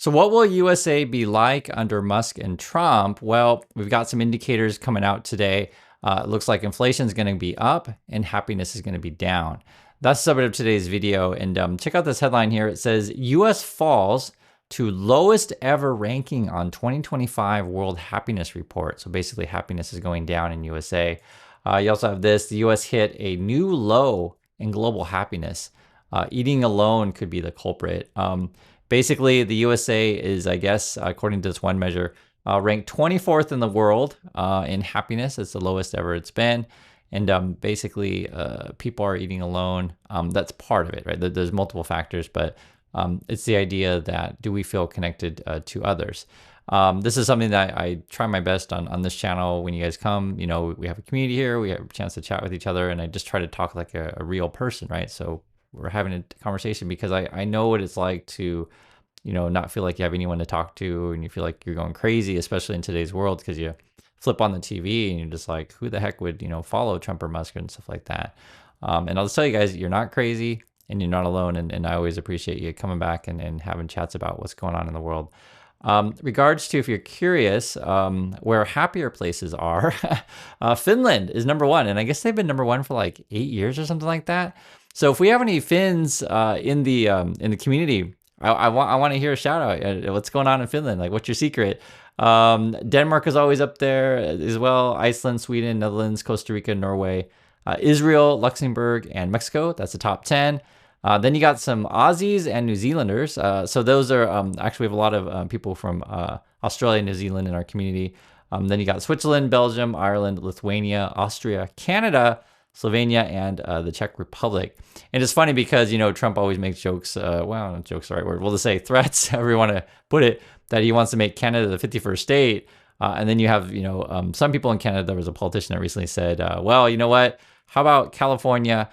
So what will USA be like under Musk and Trump? Well, we've got some indicators coming out today. It looks like inflation is going to be up and happiness is going to be down. That's the subject of today's video. And check out this headline here. It says US falls to lowest ever ranking on 2025 World Happiness Report. So basically happiness is going down in USA. You also have this, the US hit a new low in global happiness. Eating alone could be the culprit. Basically, the USA is, I guess, according to this one measure, ranked 24th in the world in happiness. It's the lowest ever it's been. And basically, people are eating alone. That's part of it, right? There's multiple factors, but it's the idea that do we feel connected to others? This is something that I try my best on this channel. When you guys come, you know, we have a community here. We have a chance to chat with each other, and I just try to talk like a real person, right? So we're having a conversation because I know what it's like to, you know, not feel like you have anyone to talk to and you feel like you're going crazy, especially in today's world, because you flip on the TV and you're just like, who the heck would, you know, follow Trump or Musk and stuff like that. And I'll just tell you guys, you're not crazy and you're not alone. And I always appreciate you coming back and having chats about what's going on in the world. Regards to, if you're curious, where happier places are, Finland is number one. And I guess they've been number one for like 8 years or something like that. So if we have any Finns in the community, I want to hear a shout out. What's going on in Finland? Like, what's your secret? Denmark is always up there as well. Iceland, Sweden, Netherlands, Costa Rica, Norway, Israel, Luxembourg, and Mexico. That's the top 10. Then you got some Aussies and New Zealanders. So those are actually, we have a lot of people from Australia and New Zealand in our community. Then you got Switzerland, Belgium, Ireland, Lithuania, Austria, Canada, Slovenia, and the Czech Republic. And it's funny because, you know, Trump always makes jokes, well, joke's the right word, we'll just say threats, however you want to put it, that he wants to make Canada the 51st state. And then you have, you know, some people in Canada, there was a politician that recently said, well, you know what, how about California,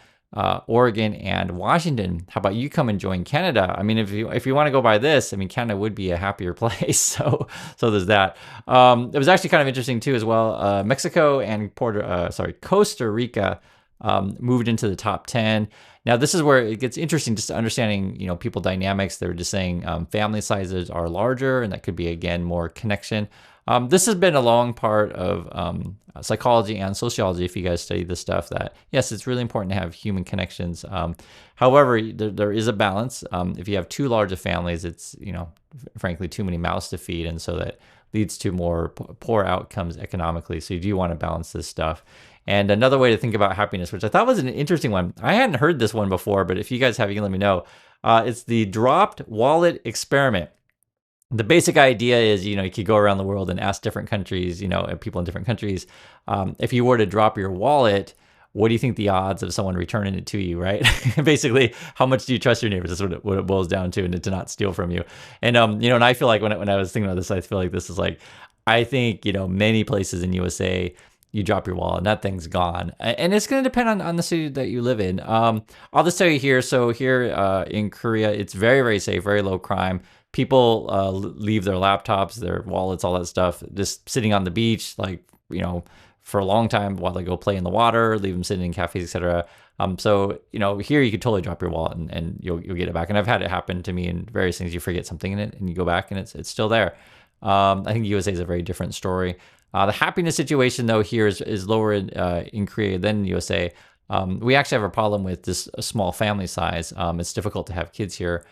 Oregon, and Washington? How about you come and join Canada? I mean, if you want to go by this, I mean, Canada would be a happier place. So there's that. It was actually kind of interesting too as well. Mexico and Costa Rica moved into the top 10. Now this is where it gets interesting, just understanding, you know, people dynamics. They're just saying family sizes are larger, and that could be again more connection. This has been a long part of psychology and sociology, if you guys study this stuff, that yes, it's really important to have human connections. However, there is a balance. If you have too large of families, it's, you know, frankly, too many mouths to feed. And so that leads to more poor outcomes economically. So you do want to balance this stuff. And another way to think about happiness, which I thought was an interesting one. I hadn't heard this one before, but if you guys have, you can let me know. It's the dropped wallet experiment. The basic idea is, you know, you could go around the world and ask different countries, you know, people in different countries, if you were to drop your wallet, what do you think the odds of someone returning it to you, right? Basically, how much do you trust your neighbors? That's what it boils down to, and to not steal from you. And, you know, and I feel like when I was thinking about this, I feel like this is like, I think, you know, many places in USA, you drop your wallet and that thing's gone. And it's going to depend on the city that you live in. I'll just tell you here. So here in Korea, it's very, very safe, very low crime. People leave their laptops, their wallets, all that stuff, just sitting on the beach, like, you know, for a long time while they go play in the water, leave them sitting in cafes, etc. So, you know, here you could totally drop your wallet and you'll get it back. And I've had it happen to me in various things. You forget something in it and you go back and it's still there. I think USA is a very different story. The happiness situation, though, here is lower in Korea than USA. We actually have a problem with this small family size. It's difficult to have kids here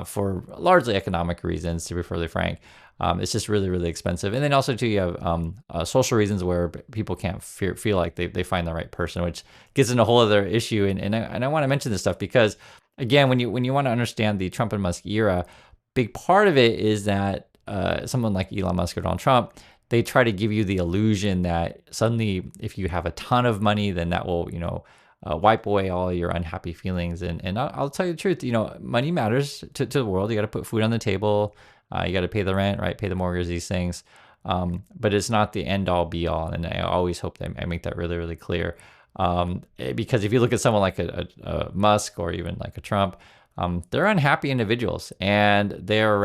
for largely economic reasons, to be fairly frank. It's just really, really expensive. And then also, too, you have social reasons where people can't feel like they find the right person, which gets into a whole other issue. And I want to mention this stuff because, again, when you want to understand the Trump and Musk era, big part of it is that someone like Elon Musk or Donald Trump, they try to give you the illusion that suddenly if you have a ton of money, then that will, you know, wipe away all your unhappy feelings. And I'll tell you the truth, you know, money matters to the world. You got to put food on the table. You got to pay the rent, right? Pay the mortgage, these things. But it's not the end all be all. And I always hope that I make that really, really clear. Because if you look at someone like a Musk or even like a Trump, they're unhappy individuals and they're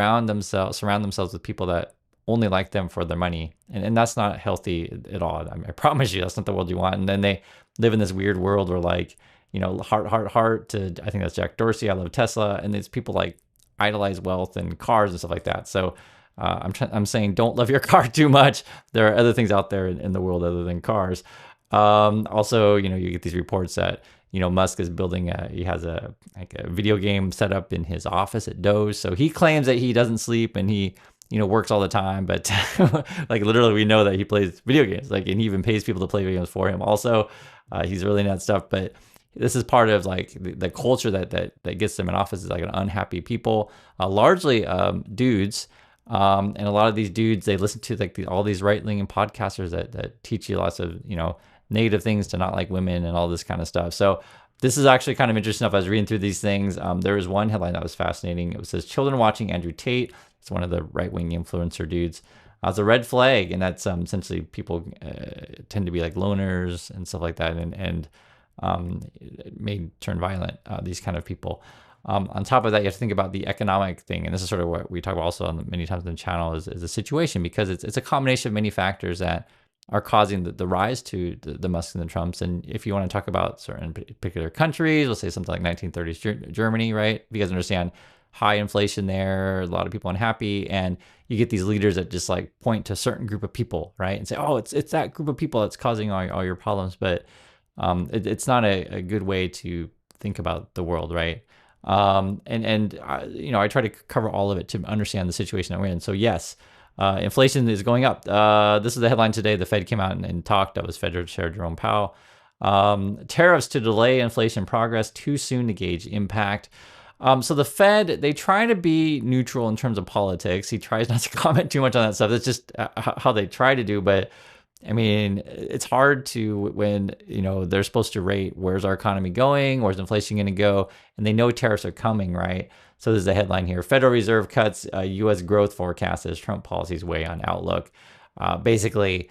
surround themselves with people that only like them for their money. And that's not healthy at all. I mean, I promise you, that's not the world you want. And then they live in this weird world where, like, you know, heart to, I think that's Jack Dorsey, I love Tesla. And it's people like idolize wealth and cars and stuff like that. So I'm saying don't love your car too much. There are other things out there in the world other than cars. Also, you get these reports that Musk is building he has a video game set up in his office at Doge. So he claims that he doesn't sleep and he works all the time, but like literally we know that he plays video games, like, and he even pays people to play video games for him. Also, he's really into that stuff, but this is part of like the culture that gets them in office is like an unhappy people, largely dudes. And a lot of these dudes, they listen to like all these right-leaning podcasters that teach you lots of, negative things to not like women and all this kind of stuff. So this is actually kind of interesting stuff. I was reading through these things. There was one headline that was fascinating. It says, children watching Andrew Tate. It's one of the right-wing influencer dudes. It's a red flag, and that's essentially people tend to be like loners and stuff like that, and it may turn violent, these kind of people. On top of that, you have to think about the economic thing, and this is sort of what we talk about also on many times on the channel is the situation, because it's a combination of many factors that are causing the rise to the Musks and the Trumps. And if you want to talk about certain particular countries, we'll say something like 1930s Germany, right? If you guys understand, high inflation there, a lot of people unhappy, and you get these leaders that just like point to a certain group of people, right? And say, oh, it's that group of people that's causing all your problems. But it's not a good way to think about the world, right? I try to cover all of it to understand the situation that we're in. So yes, inflation is going up. This is the headline today. The Fed came out and talked. That was Federal Chair Jerome Powell. Tariffs to delay inflation progress, too soon to gauge impact. So the Fed, they try to be neutral in terms of politics. He tries not to comment too much on that stuff. That's just how they try to do. But I mean, it's hard to when, they're supposed to rate where's our economy going, where's inflation going to go, and they know tariffs are coming, right? So there's a headline here. Federal Reserve cuts U.S. growth forecast as Trump policies weigh on outlook. Basically,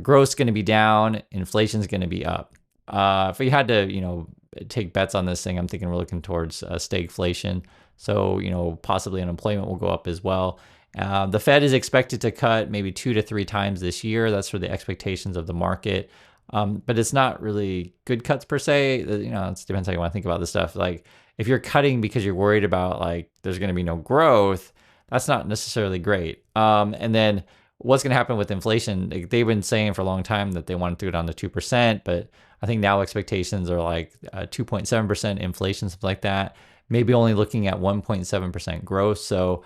growth's going to be down, inflation's going to be up. If we had to, take bets on this thing, I'm thinking we're looking towards stagflation. So, possibly unemployment will go up as well. The Fed is expected to cut maybe 2 to 3 times this year. That's for the expectations of the market. But it's not really good cuts per se. It depends how you want to think about this stuff. Like if you're cutting because you're worried about like there's going to be no growth, that's not necessarily great. And then what's going to happen with inflation? Like, they've been saying for a long time that they want to do it on the 2%, but I think now expectations are like 2.7% inflation, something like that. Maybe only looking at 1.7% growth. So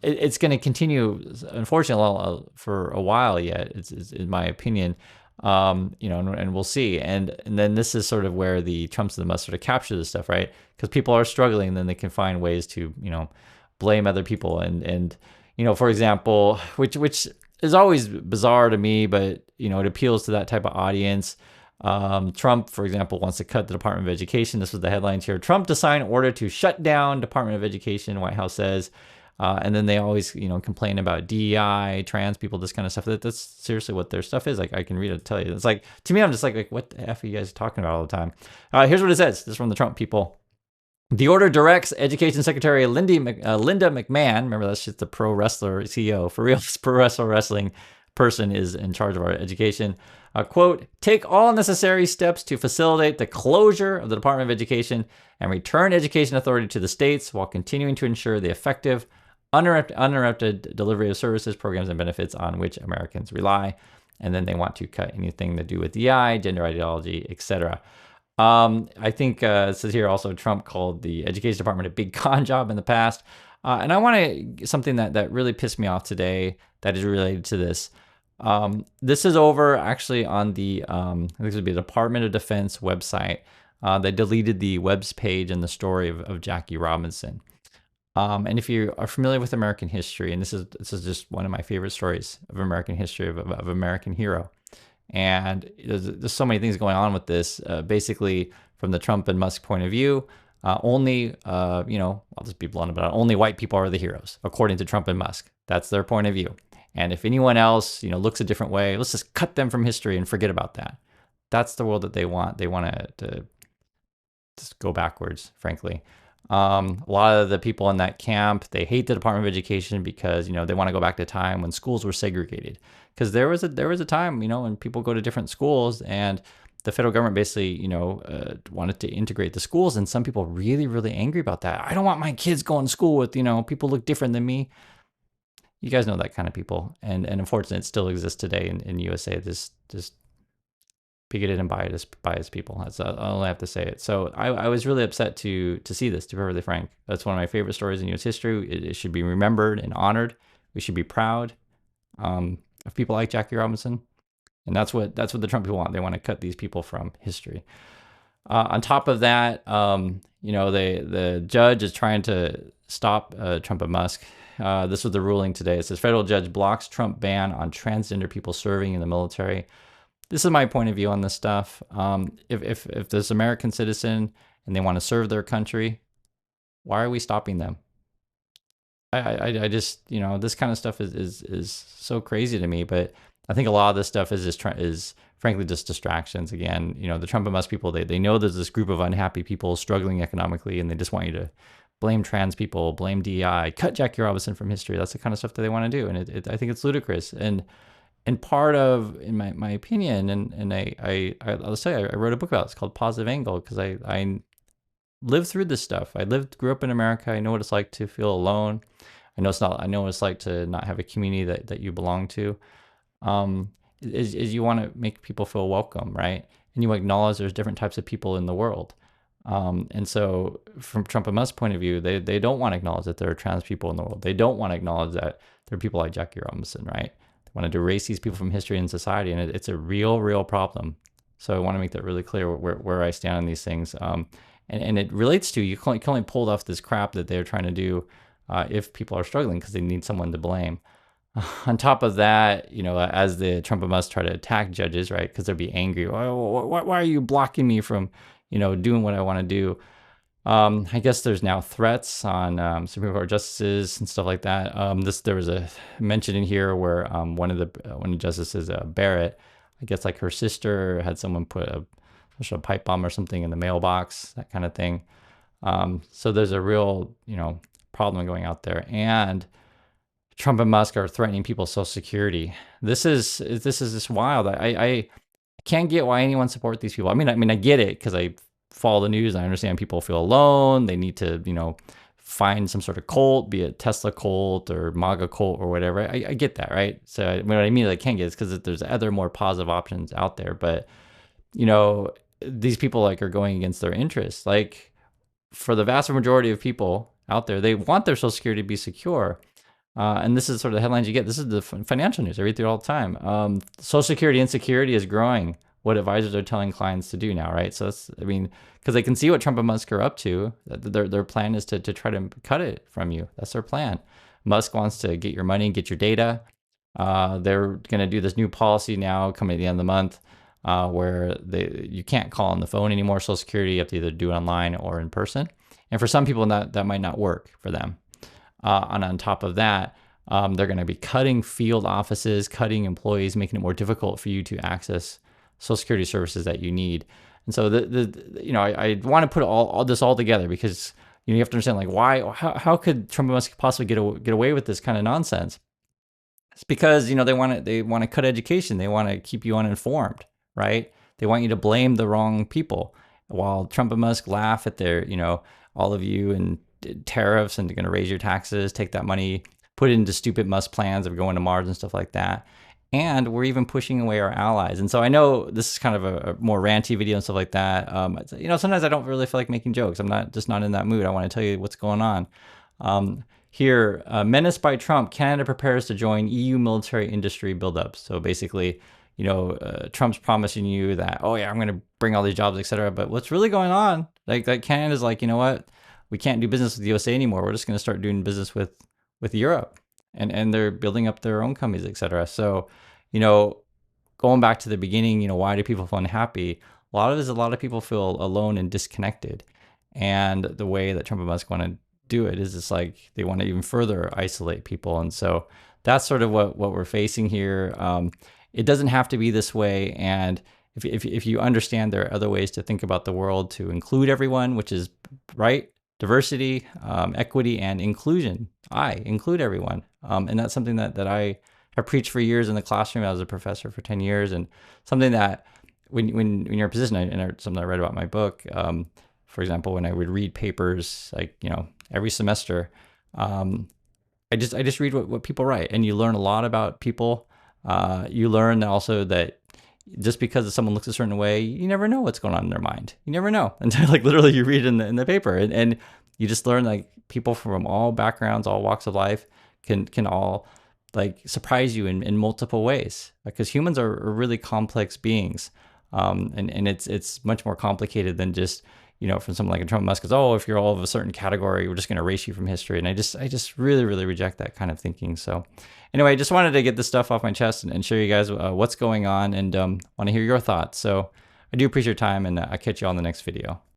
it's going to continue, unfortunately, for a while yet. It's in my opinion. And we'll see. And then this is sort of where the Trumps and the Musks sort of capture this stuff, right? Because people are struggling, and then they can find ways to, blame other people. And for example, which is always bizarre to me, but, it appeals to that type of audience. Trump, for example, wants to cut the Department of Education. This was the headlines here. Trump to sign order to shut down Department of Education, White House says. And then they always, complain about DEI, trans people, this kind of stuff. That's seriously what their stuff is. Like, I can read it, tell you. It's like, to me, I'm just like, what the F are you guys talking about all the time? Here's what it says. This is from the Trump people. The order directs Education Secretary Linda McMahon. Remember, that's just the pro wrestler CEO. For real, this pro wrestling person is in charge of our education. Quote, take all necessary steps to facilitate the closure of the Department of Education and return education authority to the states while continuing to ensure the effective, uninterrupted delivery of services, programs, and benefits on which Americans rely. And then they want to cut anything to do with DI, gender ideology, etc. I think it says here also Trump called the Education Department a big con job in the past. And I want to something that really pissed me off today that is related to this. This is over actually on the I think this would be the Department of Defense website. They deleted the webs page and the story of Jackie Robinson. And if you are familiar with American history, and this is just one of my favorite stories of American history of American hero, and there's so many things going on with this. Basically, from the Trump and Musk point of view, only I'll just be blunt about it. Only white people are the heroes, according to Trump and Musk. That's their point of view. And if anyone else, looks a different way, let's just cut them from history and forget about that. That's the world that they want. They want to just go backwards, frankly. A lot of the people in that camp, they hate the Department of Education because, they want to go back to a time when schools were segregated. Because there was a time, when people go to different schools and the federal government basically, wanted to integrate the schools, and some people really, really angry about that. I don't want my kids going to school with, people look different than me. You guys know that kind of people, and unfortunately, it still exists today in USA. This just bigoted and biased people. That's I only have to say it. So I was really upset to see this. To be perfectly frank, that's one of my favorite stories in U.S. history. It should be remembered and honored. We should be proud of people like Jackie Robinson, and that's what the Trump people want. They want to cut these people from history. On top of that, the judge is trying to stop Trump and Musk. This was the ruling today. It says federal judge blocks Trump ban on transgender people serving in the military. This is my point of view on this stuff. If there's an American citizen and they want to serve their country, why are we stopping them? I just, this kind of stuff is so crazy to me. But I think a lot of this stuff is frankly just distractions. Again, the Trump and Musk people, they know there's this group of unhappy people struggling economically, and they just want you to blame trans people, blame DEI, cut Jackie Robinson from history. That's the kind of stuff that they want to do, and I think it's ludicrous. And part of, in my opinion, and I'll say I wrote a book about it. It's called Positive Angle, because I lived through this stuff. Grew up in America. I know what it's like to feel alone. I know what it's like to not have a community that you belong to. Is you want to make people feel welcome, right? And you acknowledge there's different types of people in the world. And so from Trump and Musk's point of view, they don't want to acknowledge that there are trans people in the world. They don't want to acknowledge that there are people like Jackie Robinson, right? They want to erase these people from history and society, and it's a real problem. So I want to make that really clear where I stand on these things. And it relates to, you can only pull off this crap that they're trying to do if people are struggling, because they need someone to blame. On top of that, as the Trump and Musk try to attack judges, right, because they'll be angry. Why are you blocking me from, doing what I want to do? I guess there's now threats on Supreme Court justices and stuff like that. There was a mention in here where one of the justices, Barrett, I guess like her sister had someone put a pipe bomb or something in the mailbox, that kind of thing. So there's a real, problem going out there, and Trump and Musk are threatening people's Social Security. This is just wild. I can't get why anyone support these people. I mean, I get it, because I follow the news. I understand people feel alone. They need to, find some sort of cult, be it Tesla cult or MAGA cult or whatever. I get that, right? So what I mean, I can't get is because there's other more positive options out there. But these people are going against their interests. Like, for the vast majority of people out there, they want their Social Security to be secure. And this is sort of the headlines you get. This is the financial news. I read through it all the time. Social Security insecurity is growing. What advisors are telling clients to do now, right? So that's, because they can see what Trump and Musk are up to. Their plan is to try to cut it from you. That's their plan. Musk wants to get your money and get your data. They're going to do this new policy now coming at the end of the month, where you can't call on the phone anymore. Social Security, you have to either do it online or in person. And for some people, that might not work for them. And on top of that, they're going to be cutting field offices, cutting employees, making it more difficult for you to access Social Security services that you need. And so I want to put all this all together, because you have to understand, like, why, how could Trump and Musk possibly get away with this kind of nonsense? It's because they want to cut education. They want to keep you uninformed, right? They want you to blame the wrong people, while Trump and Musk laugh at their all of you and tariffs, and they're going to raise your taxes, take that money, put it into stupid Musk plans of going to Mars and stuff like that. And we're even pushing away our allies. And so I know this is kind of a more ranty video and stuff like that. Sometimes I don't really feel like making jokes. I'm not in that mood. I want to tell you what's going on. Here, menace by Trump, Canada prepares to join EU military industry buildup. So basically, Trump's promising you that, oh yeah, I'm going to bring all these jobs, etc. But what's really going on? Like, Canada's like, you know what? We can't do business with the USA anymore. We're just going to start doing business with Europe, and they're building up their own companies, etc. So, going back to the beginning, why do people feel unhappy? A lot of people feel alone and disconnected, and the way that Trump and Musk want to do it is just like they want to even further isolate people, and so that's sort of what we're facing here. It doesn't have to be this way, and if you understand there are other ways to think about the world to include everyone, which is right. Diversity, equity, and inclusion. I include everyone. And that's something that I have preached for years in the classroom. I was a professor for 10 years, and something that when you're in a position, something I read about in my book, for example, when I would read papers like every semester, um, I just read what people write, and you learn a lot about people. You learn also that just because someone looks a certain way, you never know what's going on in their mind. You never know until like literally you read it in the paper, and you just learn like people from all backgrounds, all walks of life can all like surprise you in multiple ways, because humans are really complex beings. And it's much more complicated than just from someone like a Trump Musk is, oh, if you're all of a certain category, we're just going to erase you from history. And I just really reject that kind of thinking. So anyway, I just wanted to get this stuff off my chest and show you guys what's going on, and want to hear your thoughts. So I do appreciate your time, and I'll catch you on the next video.